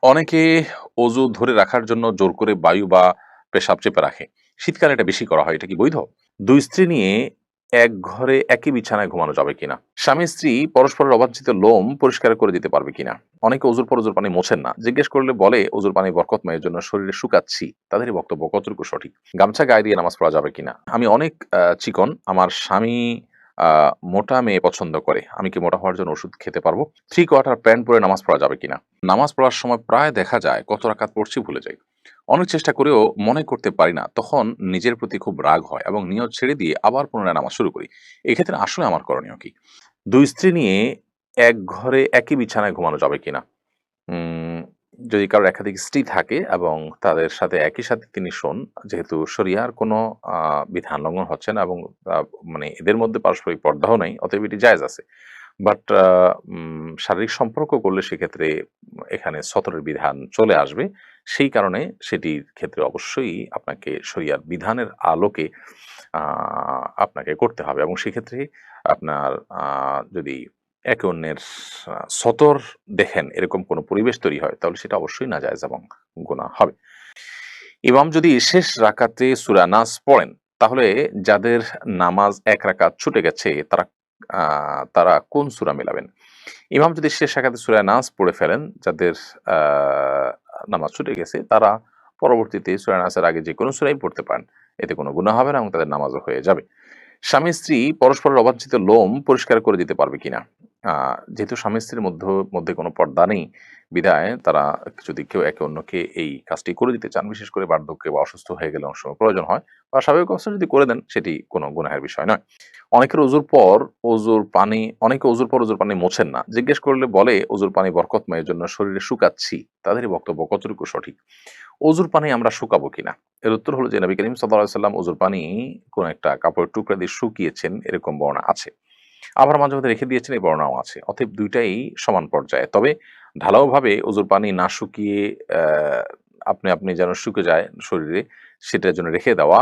অনেকে অজু ধরে রাখার জন্য জোর করে বায়ু বা পেশাব চেপে রাখে। শীতকালে এটা বেশি করা হয়। এটা কি বৈধ? ২ স্ত্রী নিয়ে এক ঘরে একই বিছানায় ঘুমানো যাবে কিনা? স্বামী-স্ত্রী পরস্পরের অবাঞ্ছিত লোম পরিষ্কার করে দিতে পারবে কিনা? অনেকে অজুর পর অজুর পানি মোছেন না। জিজ্ঞেস করলে বলে অজুর পানি বরকতময়, এর জন্য শরীরে শুকাচ্ছি। তাদেরই বক্তব্য কতটুকু সঠিক? গামছা গায়ে দিয়ে নামাজ পড়া যাবে কিনা? আমি অনেক চিকন। আমার স্বামী আ মোটা মেয়ে পছন্দ করে। আমি কি মোটা হওয়ার জন্য ওষুধ খেতে পারবো? 3 কোয়ার্টার প্যান্ট পরে নামাজ পড়া যাবে কিনা? নামাজ পড়ার সময় প্রায় দেখা যায় কত রাকাত পড়ছি ভুলে যাই। অনেক চেষ্টা করেও মনে করতে পারি না। তখন নিজের প্রতি খুব রাগ হয় এবং নিয়ত ছেড়ে দিয়ে আবার পুনরায় নামাজ শুরু করি। এক্ষেত্রে আসলে আমার করণীয় কি? ২ স্ত্রী নিয়ে এক ঘরে একই বিছানায় ঘুমানো যাবে কিনা? উম যদি কারো একাধিক স্ত্রী থাকে এবং তাদের সাথে একই সাথে তিনি শোন, যেহেতু শরিয়ার কোনো আ বিধান লঙ্ঘন হচ্ছে না এবং আ মানে এদের মধ্যে পারস্পরিক পর্দাও নাই, অতএব এটি জায়েজ আছে। বাট শারীরিক সম্পর্ক করলে সেক্ষেত্রে এখানে সতরের বিধান চলে আসবে। সেই কারণে সেটির ক্ষেত্রে অবশ্যই আপনাকে শরিয়ার বিধানের আলোকে আ আপনাকে করতে হবে এবং সেক্ষেত্রে আপনার যদি একে অন্যের সতর দেখেন এরকম কোনো পরিবেশ তৈরি হয় তাহলে সেটা অবশ্যই নাজায়েজ এবং গুনাহ হবে। ইমাম যদি শেষ রাকাতে সূরা নাস পড়েন, তাহলে যাদের নামাজ ১ রাকাত ছুটে গেছে আ তারা কোন সূরা মেলাবেন? ইমাম যদি শেষ রাকাতে সূরা নাস পড়ে ফেলেন, যাদের আ নামাজ ছুটে গেছে তারা পরবর্তীতে সূরা নাসের আগে যেকোনো সূরাই পড়তে পারেন। এতে কোনো গুনাহ হবে না এবং তাদের নামাজও হয়ে যাবে। স্বামী-স্ত্রী পরস্পরের অবাঞ্ছিত লোম পরিষ্কার করে দিতে পারবে কিনা? আ যেহেতু স্বামী-স্ত্রীর মধ্যে কোনো পর্দা নেই, বিধায় তারা যদি কেউ একে অন্যকে এই কাজটি করে দিতে চান, বিশেষ করে বার্ধক্যে বা অসুস্থ হয়ে গেলে অনেক সময় প্রয়োজন হয় বা স্বাভাবিক অবস্থায় যদি করে দেন সেটি কোনো গুনাহের বিষয় নয়। অনেকের অনেকে অজুর পর অজুর পানি মোছেন না। জিজ্ঞেস করলে বলে অজুর পানি বরকতময়, এর জন্য শরীরে শুকাচ্ছি। তাদেরই বক্তব্য কতটুকু সঠিক? অজুর পানি আমরা শুকাবো কিনা? এর উত্তর হলো যে নবী করিম সাল্লাল্লাহু আলাইহি সাল্লাম অজুর পানি কোন একটা কাপড়ের টুকরা দিয়ে শুকিয়েছেন, এরকম বর্ণনা আছে। আবার মাঝে মধ্যে রেখে দিয়েছেন, এই বর্ণনাও আছে। অতএব ২ টাই সমান পর্যায়ে। তবে ঢালাওভাবে অজুর পানি না শুকিয়ে আপনি যেন শুকে যায় শরীরে, সেটার জন্য রেখে দেওয়া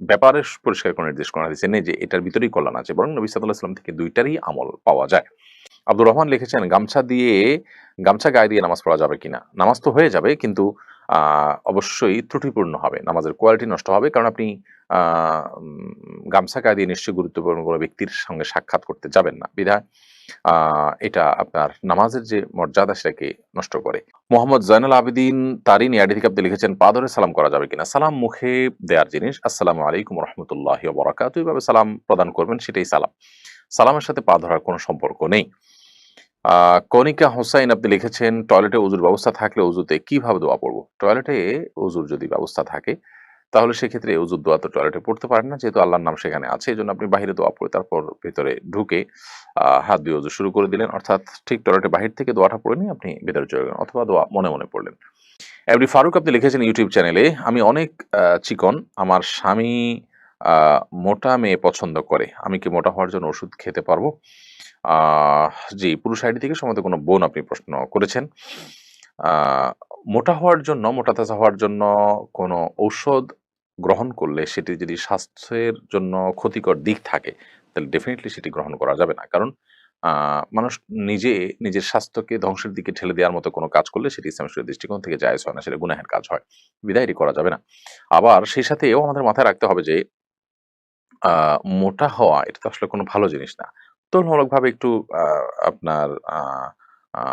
ব্যাপারে পরিষ্কার কোনো নির্দেশ কোন হাদিসে নেই যে এটার ভিতরেই কল্যাণ আছে। বরং নবী সাল্লাল্লাহু আলাইহি ওয়াসাল্লাম থেকে ২ টারই আমল পাওয়া যায়। আব্দুর রহমান লিখেছেন, গামছা গায়ে দিয়ে নামাজ পড়া যাবে কিনা? নামাজ তো হয়ে যাবে কিন্তু আ অবশ্যই ত্রুটিপূর্ণ হবে। নামাজের কোয়ালিটি নষ্ট হবে। কারণ আপনি আ উম গামছা গায়ে দিয়ে নিশ্চয়ই গুরুত্বপূর্ণ কোনো ব্যক্তির সঙ্গে সাক্ষাৎ করতে যাবেন না। বিধায় আ এটা আপনার নামাজের যে মর্যাদা সেটাকে নষ্ট করে। মোহাম্মদ জয়নুল আবেদিন তারিন এআইডি থেকে আপনি লিখেছেন, পা ধরে সালাম করা যাবে কিনা? সালাম মুখে দেয়ার জিনিস। আসসালামু আলাইকুম ওয়া রাহমাতুল্লাহি ওয়া বারাকাতুহু এভাবে সালাম প্রদান করবেন, সেটাই সালাম। সালামের সাথে পা ধরার কোনো সম্পর্ক নেই। আ কনিকা হোসাইন আপনি লিখেছেন, টয়লেটে অজুর ব্যবস্থা থাকলে অজুতে কিভাবে দোয়া পড়ব? টয়লেটে অজুর যদি ব্যবস্থা থাকে, তাহলে সেক্ষেত্রে অজুর দোয়া তো টয়লেটে পড়তে পারেন না। যেহেতু আল্লাহর নাম সেখানে আছে, এজন্য আপনি বাহিরে দোয়া পড়ে তারপর ভেতরে ঢুকে হাত দিয়ে অজু শুরু করে দিলেন। অর্থাৎ ঠিক টয়লেটের বাহির থেকে দোয়াটা পড়ে নিয়ে আপনি ভেতরে চলে গেলেন অথবা দোয়া মনে, মনে পড়লেন। এমডি ফারুক আপনি লিখেছেন ইউটিউব চ্যানেলে, আমি অনেক চিকন। আমার স্বামী আ মোটা মেয়ে পছন্দ করে। আমি কি মোটা হওয়ার জন্য ওষুধ খেতে পারবো? জি, পুরুষ আইডি থেকে সম্ভবত কোনো বোন আপনি প্রশ্ন করেছেন। আ মোটা তাজা হওয়ার জন্য কোনো ঔষধ গ্রহণ করলে সেটি যদি স্বাস্থ্যের জন্য ক্ষতিকর দিক থাকে, তাহলে ডেফিনিটলি সেটি গ্রহণ করা যাবে না। কারণ আ মানুষ নিজে নিজের স্বাস্থ্যকে ধ্বংসের দিকে ঠেলে দেওয়ার মতো কোনো কাজ করলে সেটি ইসলামের শরীয়তের দৃষ্টিকোণ থেকে জায়েজ হয় না, সেটা গুনাহের কাজ হয়। বিধায় এটি করা যাবে না। আবার সেই সাথে এও আমাদের মাথায় রাখতে হবে যে আ মোটা হওয়া এটা তো আসলে কোনো ভালো জিনিস না। তুলনামূলকভাবে একটু আ আপনার আ আ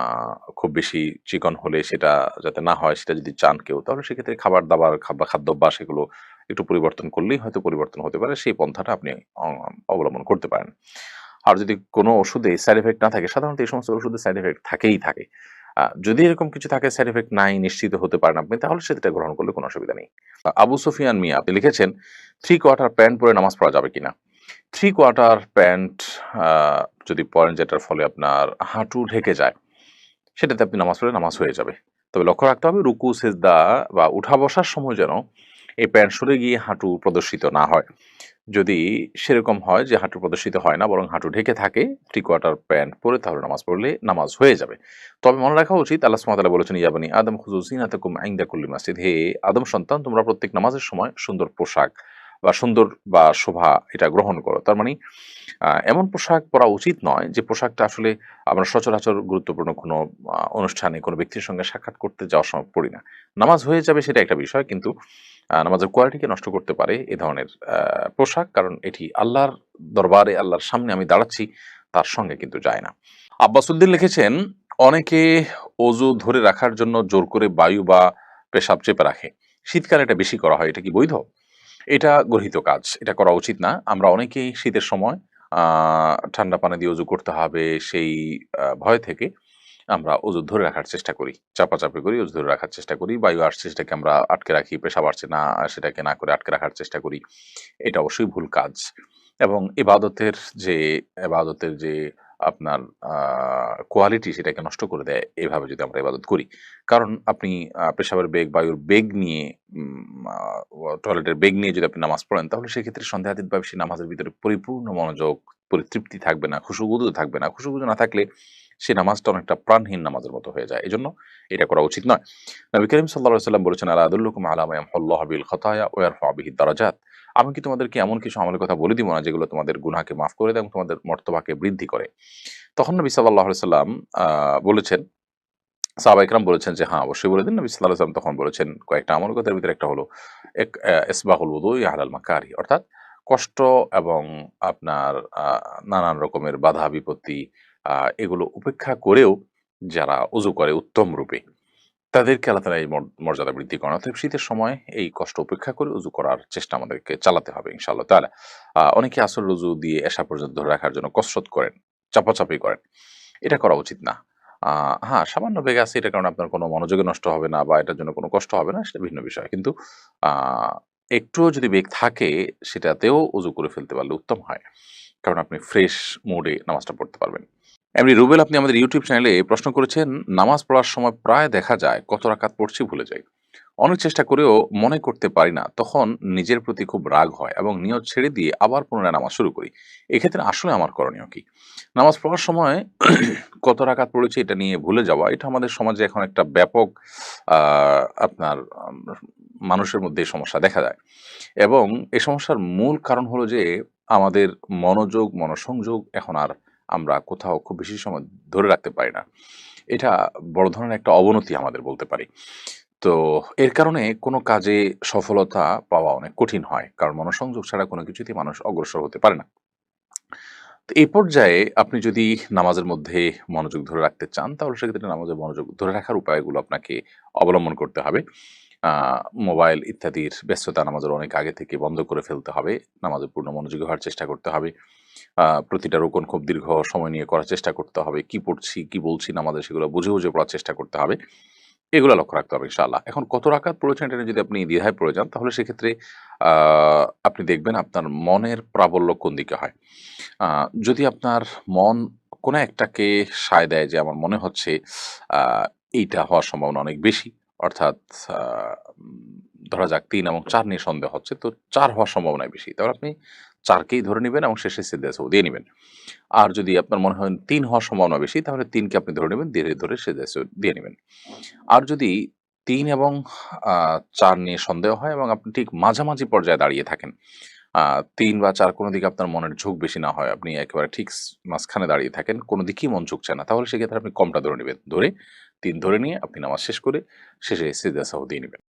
খুব বেশি চিকন হলে সেটা যাতে না হয় সেটা যদি চান কেউ, তাহলে সেক্ষেত্রে খাবার-দাবার খাদ্যাভ্যাস এগুলো একটু পরিবর্তন করলেই হয়তো পরিবর্তন হতে পারে। সেই পন্থাটা আপনি অ অবলম্বন করতে পারেন। আর যদি কোনো ওষুধে সাইড ইফেক্ট না থাকে, সাধারণত এই সমস্ত ওষুধে সাইড ইফেক্ট থাকেই থাকে। যদি এরকম কিছু থাকে, সাইড ইফেক্ট নাই, নিশ্চিত হতে পারেন আপনি, তাহলে সেটা গ্রহণ করলে কোনো অসুবিধা নেই। আবু সুফিয়ান মিয়া আপনি লিখেছেন, 3 কোয়ার্টার প্যান্ট পরে নামাজ পড়া যাবে কিনা? 3 কোয়ার্টার প্যান্ট আ যদি পরেন যেটার ফলে আপনার হাঁটু ঢেকে যায়, সেটাতে আপনি নামাজ পড়লে নামাজ হয়ে যাবে। তবে লক্ষ্য রাখতে হবে রুকু, সেজদা বা উঠা বসার সময় যেন এই প্যান্ট সরে গিয়ে হাঁটু প্রদর্শিত না হয়। যদি সেরকম হয় যে হাঁটু প্রদর্শিত হয় না বরং হাঁটু ঢেকে থাকে, 3 কোয়ার্টার প্যান্ট পরে তাহলে নামাজ পড়লে নামাজ হয়ে যাবে। তবে মনে রাখা উচিত আল্লাহ সুবহানাহু ওয়া তাআলা বলেছেন, ইয়া বানি আদম খুযু যিনাতাকুম ইনদা কুল্লি মাসজিদ, হে আদম সন্তান তোমরা প্রত্যেক নামাজের সময় সুন্দর পোশাক বা সুন্দর বা শোভা এটা গ্রহণ করো। তার মানে এমন পোশাক পরা উচিত নয় যে পোশাকটা আসলে আমরা সচরাচর গুরুত্বপূর্ণ কোনো অনুষ্ঠানে কোনো ব্যক্তির সঙ্গে সাক্ষাৎ করতে যাওয়ার সময় পড়ি না। নামাজ হয়ে যাবে সেটা একটা বিষয়, কিন্তু নামাজের কোয়ালিটিকে নষ্ট করতে পারে এ ধরনের পোশাক। কারণ এটি আল্লাহর দরবারে, আল্লাহর সামনে আমি দাঁড়াচ্ছি, তার সঙ্গে কিন্তু যায় না। আব্বাসউদ্দিন লিখেছেন, অনেকে অজু ধরে রাখার জন্য জোর করে বায়ু বা পেশাব চেপে রাখে। শীতকালে এটা বেশি করা হয়। এটা কি বৈধ? এটা গর্হিত কাজ। এটা করা উচিত না। আমরা অনেকেই শীতের সময় আ ঠান্ডা পানি দিয়ে অজু করতে হবে সেই ভয় থেকে আমরা অজু ধরে রাখার চেষ্টা করি। চাপাচাপি করি, অজু ধরে রাখার চেষ্টা করি। বায়ু আসছে সেটাকে আমরা আটকে রাখি, পেশাব আসছে না সেটাকে না করে আটকে রাখার চেষ্টা করি। এটা অবশ্যই ভুল কাজ। এবং এবাদতের যে আপনার আ কোয়ালিটি সেটাকে নষ্ট করে দেয় এভাবে যদি আমরা ইবাদত করি। কারণ আপনি পেশাবের বেগ, বায়ুর বেগ নিয়ে উম আ টয়লেটের বেগ নিয়ে যদি আপনি নামাজ পড়েন, তাহলে সেক্ষেত্রে সন্দেহাতীতভাবে সেই নামাজের ভিতরে পরিপূর্ণ মনোযোগ, পরিতৃপ্তি থাকবে না, খুশুখুদু থাকবে না। খুশুখুদু না থাকলে সে নামাজটা অনেকটা প্রাণহীন নামাজের মতো হয়ে যায়। এজন্য এটা করা উচিত নয়। নবী করিম সাল্লাল্লাহু আলাইহি ওয়াসাল্লাম বলেছেন, আলা আদুল্লুকুম আলা মা ইয়ামহুল্লাহু বিল খাতায়া ওয়া ইয়ারফা'ু বিহিদ দারাজাত। আমি কি তোমাদেরকে এমন কিছু আমলের কথা বলে দিব না যেগুলো তোমাদের গুনাহকে মাফ করে দেয় এবং তোমাদের মর্তবাকে বৃদ্ধি করে? তখন নবী সাল্লাল্লাহু আলাইহি ওয়াসাল্লাম আ বলেছেন, সাহাবা ইকরাম বলেছেন যে, "হ্যাঁ, অবশ্যই বলে দিন।" নবী সাল্লাল্লাহু আলাইহি ওয়াসাল্লাম তখন বলেছেন কয়েকটা আমল, তার ভিতরে একটা হলো ইসবাগুল উযুই আলাল মাকারিহ, অর্থাৎ কষ্ট এবং আপনার নানান রকমের বাধা বিপত্তি আ এগুলো উপেক্ষা করেও যারা ওযু করে উত্তম রূপে, তাদেরকে আল্লাহ তাআলা এই মর্যাদা বৃদ্ধি করেন। অতএব শীতের সময় এই কষ্ট উপেক্ষা করে ওযু করার চেষ্টা আমাদেরকে চালাতে হবে ইনশাআল্লাহ তাআলা। অনেকে আসরের ওযু দিয়ে এশা পর্যন্ত ধরে রাখার জন্য কসরত করেন, চাপাচাপি করেন। এটা করা উচিত না। আ হ্যাঁ, সামান্য বেগ আছে, এটার কারণে আপনার কোনো মনোযোগই নষ্ট হবে না বা এটার জন্য কোনো কষ্ট হবে না, সেটা ভিন্ন বিষয়। কিন্তু আ একটুও যদি বেগ থাকে সেটাতেও ওযু করে ফেলতে পারলে উত্তম হয়। কারণ আপনি ফ্রেশ মুড এ নামাজটা পড়তে পারবেন। এমনি রুবেল, আপনি আমাদের ইউটিউব চ্যানেলে প্রশ্ন করেছেন, নামাজ পড়ার সময় প্রায় দেখা যায় কত রাকাত পড়ছি ভুলে যাই। অনেক চেষ্টা করেও মনে করতে পারি না। তখন নিজের প্রতি খুব রাগ হয় এবং নিয়ত ছেড়ে দিয়ে আবার পুনরায় নামাজ শুরু করি। এক্ষেত্রে আসলে আমার করণীয় কি? নামাজ পড়ার সময় কত রাকাত পড়েছি এটা নিয়ে ভুলে যাওয়া, এটা আমাদের সমাজে এখন একটা ব্যাপক আ আপনার মানুষের মধ্যে এই সমস্যা দেখা যায়। এবং এই সমস্যার মূল কারণ হলো যে আমাদের মনোযোগ, মনোসংযোগ এখন আর আমরা কোথাও খুব বেশি সময় ধরে রাখতে পারি না। এটা বড় ধরনের একটা অবনতি আমাদের বলতে পারি। তো এর কারণে কোনো কাজে সফলতা পাওয়া অনেক কঠিন হয়। কারণ মনোসংযোগ ছাড়া কোনো কিছুতেই মানুষ অগ্রসর হতে পারে না। তো এই পর্যায়ে আপনি যদি নামাজের মধ্যে মনোযোগ ধরে রাখতে চান, তাহলে সেক্ষেত্রে নামাজে মনোযোগ ধরে রাখার উপায়গুলো আপনাকে অবলম্বন করতে হবে। আ মোবাইল ইত্যাদির ব্যস্ততা নামাজের অনেক আগে থেকে বন্ধ করে ফেলতে হবে। নামাজে পূর্ণ মনোযোগী হওয়ার চেষ্টা করতে হবে। প্রতিটা রুকুন খুব দীর্ঘ সময় নিয়ে করার চেষ্টা করতে হবে। কি পড়ছি, কি বলছি নামাজে সেগুলো বুঝে, বুঝে পড়ার চেষ্টা করতে হবে। এগুলা লক্ষ্য রাখতে হবে ইনশাআল্লাহ। এখন কত রাকাত পড়েছেন এটা নিয়ে যদি আপনি দ্বিধায় পড়ে যান, তাহলে সেক্ষেত্রে আ আপনি দেখবেন আপনার মনের প্রাবল্য কোন দিকে হয়। আ যদি আপনার মন কোনো একটাকে সায় দেয় যে আমার মনে হচ্ছে আ এইটা হওয়ার সম্ভাবনা অনেক বেশি। অর্থাৎ আ উম ধরা যাক ৩ এবং ৪ নিয়ে সন্দেহ হচ্ছে। তো ৪ হওয়ার সম্ভাবনাই বেশি। তাহলে আপনি ৪ কেই ধরে নিবেন এবং শেষে সিজদায় সাহু দিয়ে নিবেন। আর যদি আপনার মনে হয় ৩ হওয়ার সম্ভাবনা বেশি, তাহলে ৩ কে আপনি ধরে নিবেন, ধরে সিজদায় সাহু দিয়ে নিবেন। আর যদি ৩ এবং আ ৪ নিয়ে সন্দেহ হয় এবং আপনি ঠিক মাঝামাঝি পর্যায়ে দাঁড়িয়ে থাকেন, আ ৩ বা ৪ কোন দিকে আপনার মনের ঝোঁক বেশি না হয়, আপনি একেবারে ঠিক মাঝখানে দাঁড়িয়ে থাকেন, কোন দিকেই মন ঝুঁকছে না, তাহলে সেক্ষেত্রে আপনি কমটা ধরে নিবেন। ধরে ৩ ধরে নিয়ে আপনি নামাজ শেষ করে শেষে সিজদা সাহু দিয়ে নিবেন।